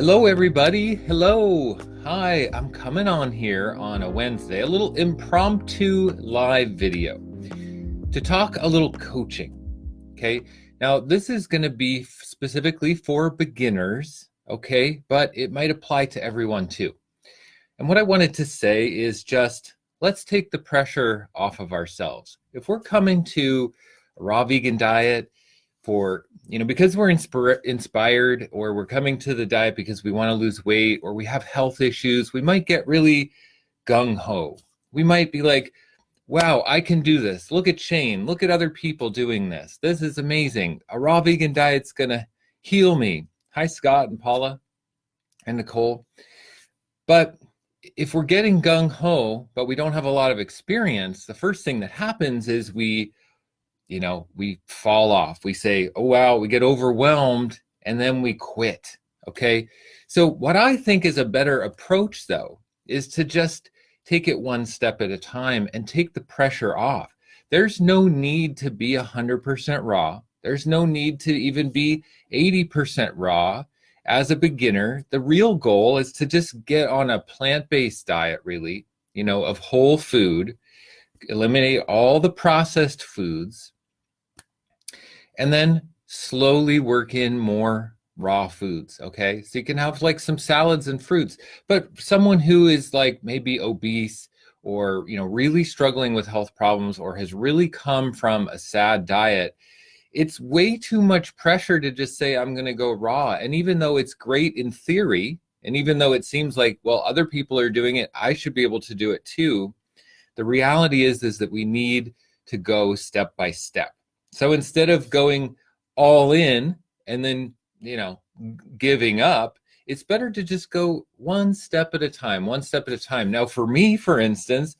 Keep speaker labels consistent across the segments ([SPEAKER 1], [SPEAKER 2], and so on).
[SPEAKER 1] Hello, everybody. Hello. Hi, I'm coming on here on a Wednesday, a little impromptu live video to talk a little coaching. Okay. Now, this is going to be specifically for beginners. Okay. But it might apply to everyone too. And what I wanted to say is just let's take the pressure off of ourselves. If we're coming to a raw vegan diet, because we're inspired, or we're coming to the diet because we want to lose weight, or we have health issues, we might get really gung-ho. We might be like, wow, I can do this. Look at Shane. Look at other people doing this. This is amazing. A raw vegan diet's going to heal me. Hi, Scott and Paula and Nicole. But if we're getting gung-ho, but we don't have a lot of experience, the first thing that happens is we fall off. We say, oh, wow, we get overwhelmed, and then we quit. Okay. So what I think is a better approach, though, is to just take it one step at a time and take the pressure off. There's no need to be 100% raw. There's no need to even be 80% raw as a beginner. The real goal is to just get on a plant-based diet, really, of whole food, eliminate all the processed foods, and then slowly work in more raw foods. Okay. So you can have like some salads and fruits, but someone who is like maybe obese or, really struggling with health problems, or has really come from a sad diet, it's way too much pressure to just say, I'm going to go raw. And even though it's great in theory, and even though it seems like, well, other people are doing it, I should be able to do it too. The reality is that we need to go step by step. So instead of going all in and then, giving up, it's better to just go one step at a time. Now, for me, for instance,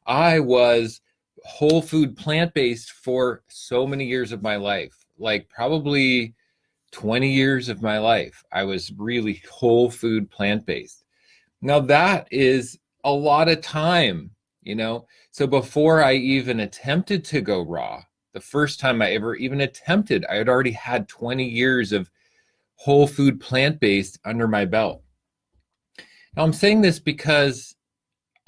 [SPEAKER 1] I was whole food plant-based for so many years of my life, like probably 20 years of my life. I was really whole food plant-based. Now that is a lot of time, So before I even attempted to go raw, the first time I ever even attempted, I had already had 20 years of whole food plant-based under my belt. Now I'm saying this because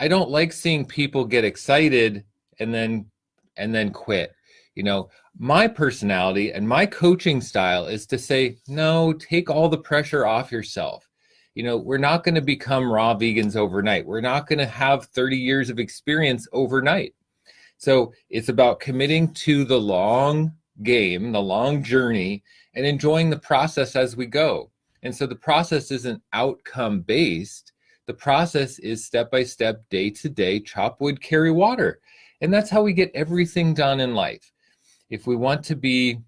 [SPEAKER 1] I don't like seeing people get excited and then quit. My personality and my coaching style is to say, no, take all the pressure off yourself. We're not going to become raw vegans overnight. We're not going to have 30 years of experience overnight. So it's about committing to the long game, the long journey, and enjoying the process as we go. And so the process isn't outcome based. The process is step by step, day to day, chop wood, carry water. And that's how we get everything done in life. If we want to be,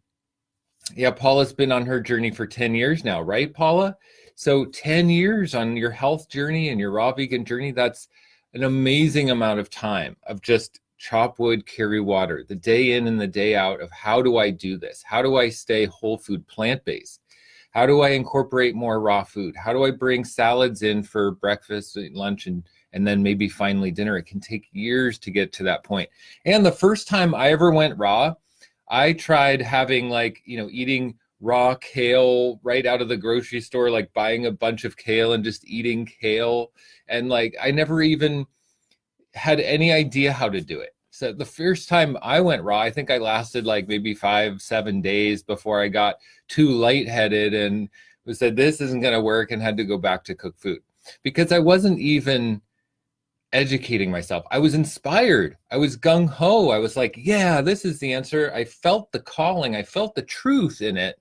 [SPEAKER 1] Paula's been on her journey for 10 years now, right, Paula? So 10 years on your health journey and your raw vegan journey, that's an amazing amount of time of just chop wood, carry water, the day in and the day out of how do I do this? How do I stay whole food plant-based? How do I incorporate more raw food? How do I bring salads in for breakfast, lunch, and then maybe finally dinner? It can take years to get to that point. And the first time I ever went raw, I tried having eating raw kale right out of the grocery store, like buying a bunch of kale and just eating kale. And I never even had any idea how to do it. So the first time I went raw, I think I lasted maybe 5-7 days before I got too lightheaded and said, this isn't going to work, and had to go back to cook food because I wasn't even educating myself. I was inspired. I was gung-ho. I was like, yeah, this is the answer. I felt the calling. I felt the truth in it.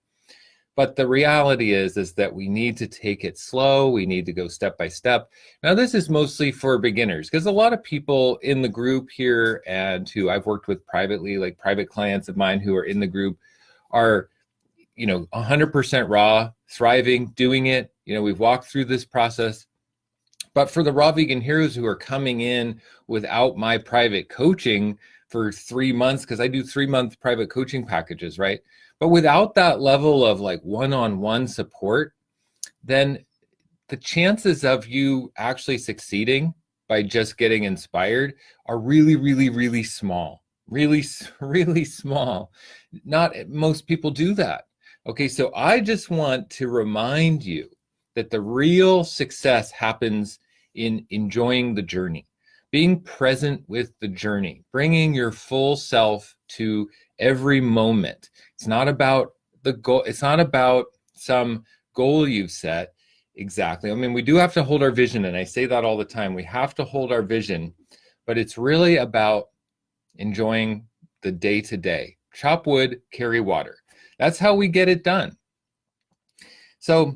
[SPEAKER 1] But the reality is that we need to take it slow. We need to go step by step. Now, this is mostly for beginners because a lot of people in the group here, and who I've worked with privately, like private clients of mine who are in the group, are 100% raw, thriving, doing it. We've walked through this process. But for the raw vegan heroes who are coming in without my private coaching for 3 months, because I do 3-month private coaching packages, right? But without that level of one-on-one support, then the chances of you actually succeeding by just getting inspired are really, really, really small. Really, really small. Not most people do that. Okay, so I just want to remind you that the real success happens in enjoying the journey, being present with the journey, bringing your full self to every moment. It's not about the goal. It's not about some goal you've set. Exactly. I mean, we do have to hold our vision, and I say that all the time. We have to hold our vision, but it's really about enjoying the day to day. Chop wood, carry water. That's how we get it done. So,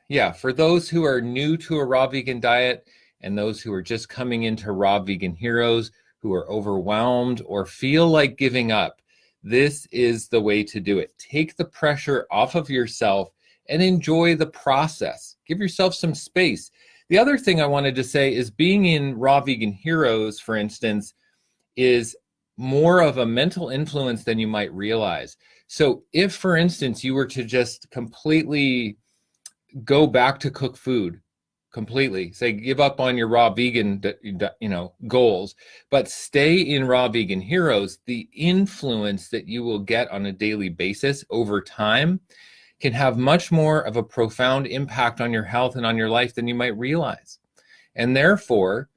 [SPEAKER 1] yeah, for those who are new to a raw vegan diet and those who are just coming into Raw Vegan Heroes, who are overwhelmed or feel like giving up, this is the way to do it. Take the pressure off of yourself and enjoy the process. Give yourself some space. The other thing I wanted to say is being in Raw Vegan Heroes, for instance, is more of a mental influence than you might realize. So if, for instance, you were to just completely go back to cook food, completely, say give up on your raw vegan goals, but stay in Raw Vegan Heroes, the influence that you will get on a daily basis over time can have much more of a profound impact on your health and on your life than you might realize. And therefore,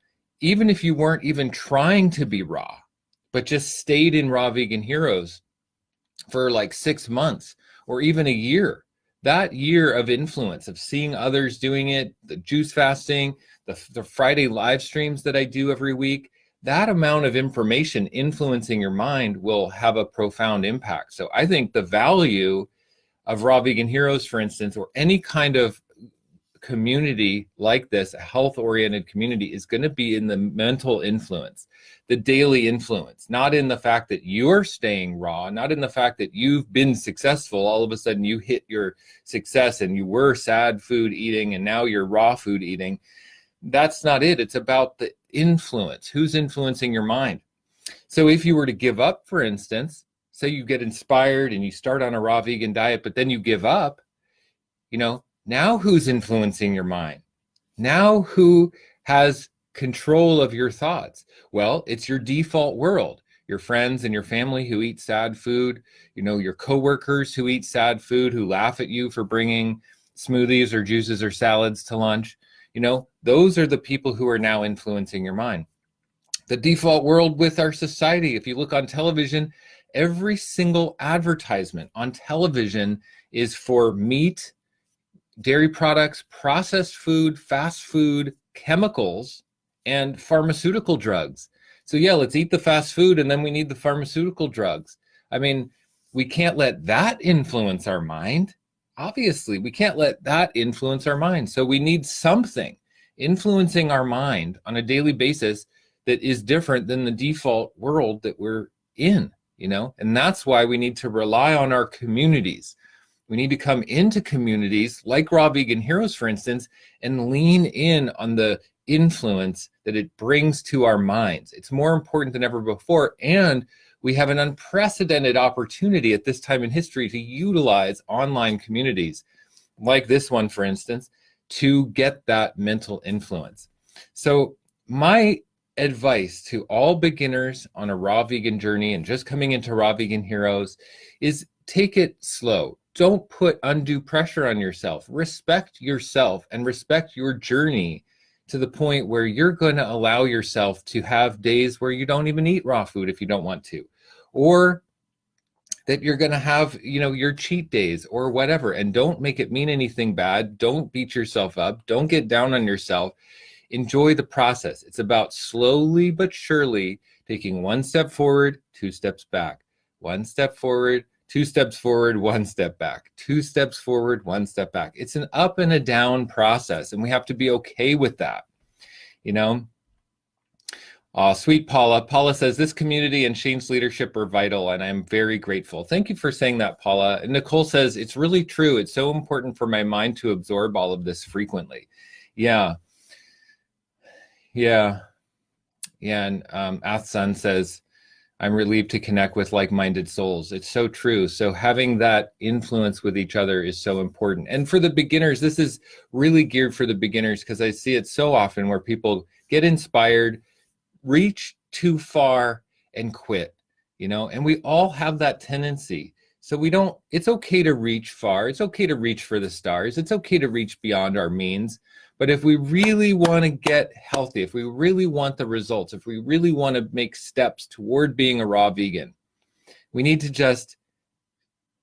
[SPEAKER 1] even if you weren't even trying to be raw, but just stayed in Raw Vegan Heroes for like 6 months or even a year, that year of influence of seeing others doing it, the juice fasting, the Friday live streams that I do every week, that amount of information influencing your mind will have a profound impact. So I think the value of Raw Vegan Heroes, for instance, or any kind of community like this, a health-oriented community, is going to be in the mental influence, the daily influence, not in the fact that you're staying raw, not in the fact that you've been successful. All of a sudden you hit your success and you were sad food eating and now you're raw food eating. That's not it. It's about the influence. Who's influencing your mind? So if you were to give up, for instance, say you get inspired and you start on a raw vegan diet, but then you give up, now who's influencing your mind? Now who has control of your thoughts? Well, it's your default world, your friends and your family who eat sad food, your coworkers who eat sad food, who laugh at you for bringing smoothies or juices or salads to lunch. Those are the people who are now influencing your mind. The default world with our society, if you look on television, every single advertisement on television is for meat, dairy products, processed food, fast food, chemicals, and pharmaceutical drugs. So yeah, let's eat the fast food and then we need the pharmaceutical drugs. I mean, we can't let that influence our mind. Obviously, we can't let that influence our mind. So we need something influencing our mind on a daily basis that is different than the default world that we're in, and that's why we need to rely on our communities. We need to come into communities like Raw Vegan Heroes, for instance, and lean in on the influence that it brings to our minds. It's more important than ever before. And we have an unprecedented opportunity at this time in history to utilize online communities like this one, for instance, to get that mental influence. So my advice to all beginners on a raw vegan journey and just coming into Raw Vegan Heroes is take it slow. Don't put undue pressure on yourself. Respect yourself and respect your journey to the point where you're going to allow yourself to have days where you don't even eat raw food if you don't want to, or that you're going to have, your cheat days or whatever. And don't make it mean anything bad. Don't beat yourself up. Don't get down on yourself. Enjoy the process. It's about slowly but surely taking one step forward, 2 steps back, 1 step forward, 2 steps forward, 1 step back, 2 steps forward, 1 step back. It's an up and a down process, and we have to be okay with that. Sweet Paula. Paula says, this community and Shane's leadership are vital, and I'm very grateful. Thank you for saying that, Paula. And Nicole says, it's really true. It's so important for my mind to absorb all of this frequently. Yeah. And Athsan says, I'm relieved to connect with like-minded souls. It's so true. So having that influence with each other is so important. And for the beginners, this is really geared for the beginners because I see it so often where people get inspired, reach too far and quit, and we all have that tendency. So it's okay to reach far. It's okay to reach for the stars. It's okay to reach beyond our means. But if we really want to get healthy, if we really want the results, if we really want to make steps toward being a raw vegan, we need to just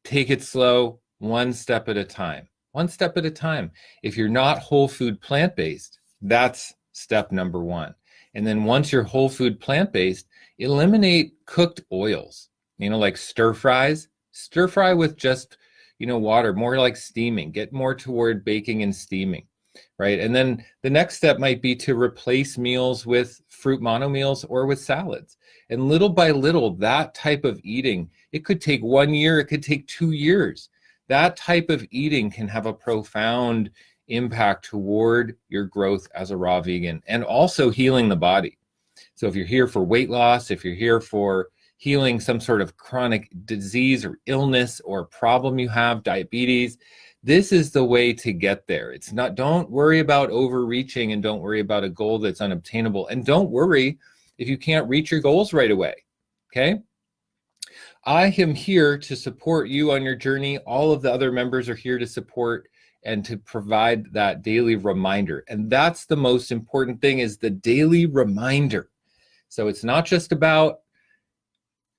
[SPEAKER 1] take it slow, one step at a time. One step at a time. If you're not whole food plant-based, that's step number one. And then once you're whole food plant-based, eliminate cooked oils, like stir fries. Stir fry with just, water, more like steaming. Get more toward baking and steaming, right? And then the next step might be to replace meals with fruit mono meals or with salads. And little by little, that type of eating, it could take 1 year, it could take 2 years. That type of eating can have a profound impact toward your growth as a raw vegan and also healing the body. So if you're here for weight loss, if you're here for healing some sort of chronic disease or illness or problem you have, diabetes, this is the way to get there. Don't worry about overreaching, and don't worry about a goal that's unobtainable. And don't worry if you can't reach your goals right away, okay? I am here to support you on your journey. All of the other members are here to support and to provide that daily reminder. And that's the most important thing, is the daily reminder. So it's not just about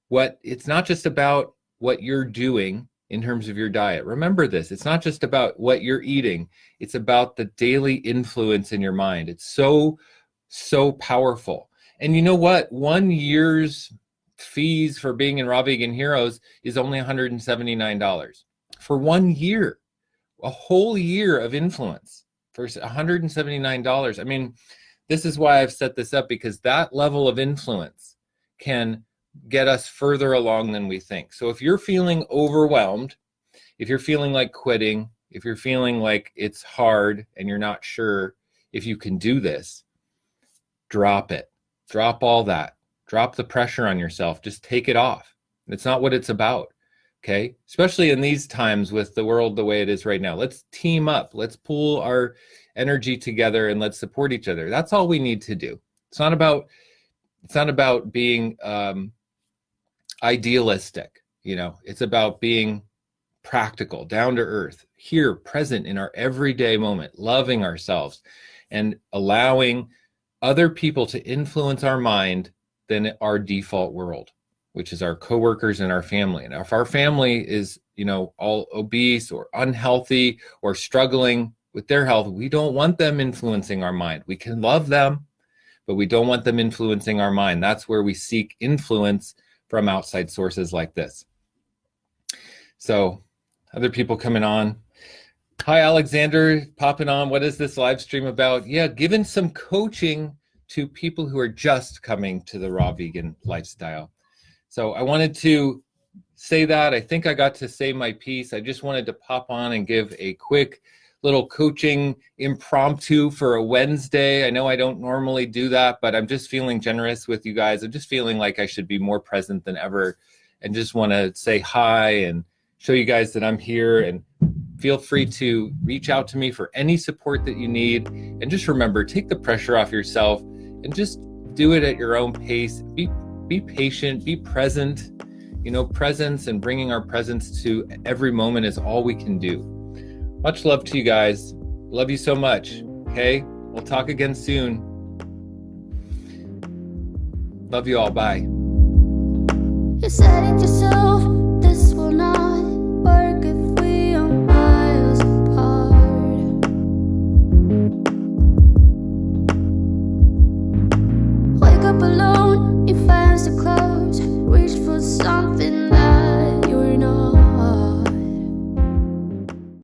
[SPEAKER 1] what you're doing in terms of your diet. Remember this, it's not just about what you're eating, it's about the daily influence in your mind. It's so, so powerful. And you know what? 1 year's fees for being in Raw Vegan Heroes is only $179 for 1 year, a whole year of influence for $179. I mean, this is why I've set this up, because that level of influence can get us further along than we think. So if you're feeling overwhelmed, if you're feeling like quitting, if you're feeling like it's hard and you're not sure if you can do this, drop it. Drop all that. Drop the pressure on yourself. Just take it off. It's not what it's about, okay? Especially in these times with the world the way it is right now. Let's team up. Let's pool our energy together and let's support each other. That's all we need to do. It's not about being idealistic, it's about being practical, down to earth, here, present in our everyday moment, loving ourselves and allowing other people to influence our mind than our default world, which is our coworkers and our family. And if our family is, all obese or unhealthy or struggling with their health, we don't want them influencing our mind. We can love them, but we don't want them influencing our mind. That's where we seek influence from outside sources like this. So other people coming on. Hi, Alexander, popping on. What is this live stream about? Yeah, giving some coaching to people who are just coming to the raw vegan lifestyle. So I wanted to say that. I think I got to say my piece. I just wanted to pop on and give a quick little coaching impromptu for a Wednesday. I know I don't normally do that, but I'm just feeling generous with you guys. I'm just feeling like I should be more present than ever, and just want to say hi and show you guys that I'm here. And feel free to reach out to me for any support that you need. And just remember, take the pressure off yourself and just do it at your own pace. Be patient, be present. Presence and bringing our presence to every moment is all we can do. Much love to you guys. Love you so much. Okay, we'll talk again soon. Love you all. Bye.
[SPEAKER 2] You said it yourself, this will not work if we are miles apart. Wake up alone, your fans are closed, reach for something